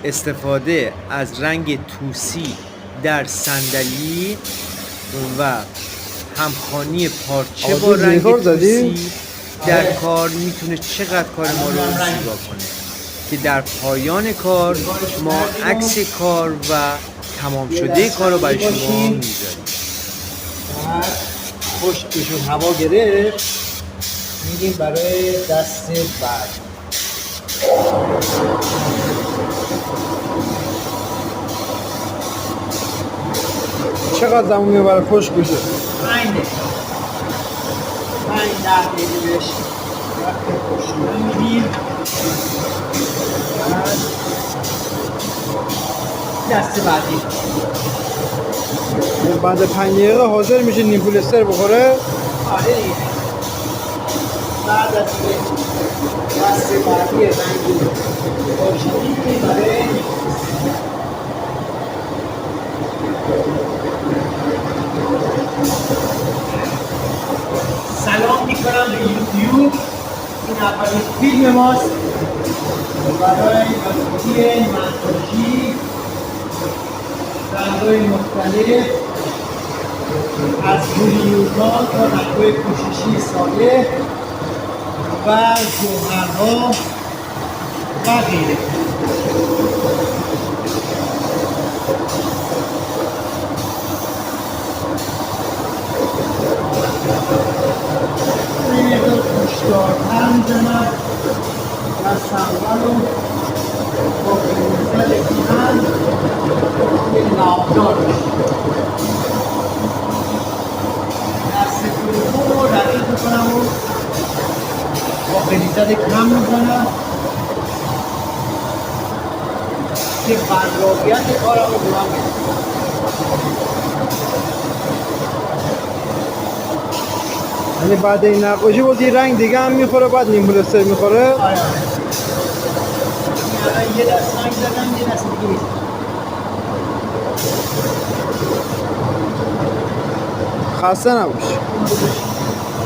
استفاده از رنگ توسی در صندلی و همخوانی پارچه با رنگ توسی در کار میتونه چقدر کار ما رو زیبا کنه که در پایان کار ما عکس کار و تمام شده کار رو برای شما میذاریم. خشکشون هوا گرفت میریم برای دست بعد. چقدر زمان میبره خشک بشه؟ 5 دقیقه 5-10 دقیقه بهش وقت خشکیدن میدیم. دست بعدی بعد 5 دقیقه حاضر میشه نیم پولستر بخوره؟ آره دیگه. بعد از دست بعدی رنگی روشنی برای سلام میکنم به یوتیوب. این اولین فیلم ماست برای یادگیری منتاژی رنگ‌های مختلف از بولیوها تا رنگ‌های پوششی ساده و جوهرها و غیره. این یه دور خوشدارتر میزنم دست اول رو با قرمزل کهن یه نامدار دست دوم رو رقیق میکنم و با قلیزد کم میزنم که براقیت کارم رو برام بده. یعنی بعد این نقاشی بود یه رنگ دیگه هم میخوره بعد نیم پولستر میخوره؟ آره یه دست رنگ زدم یه دست دیگه میزنم. خسته نباش.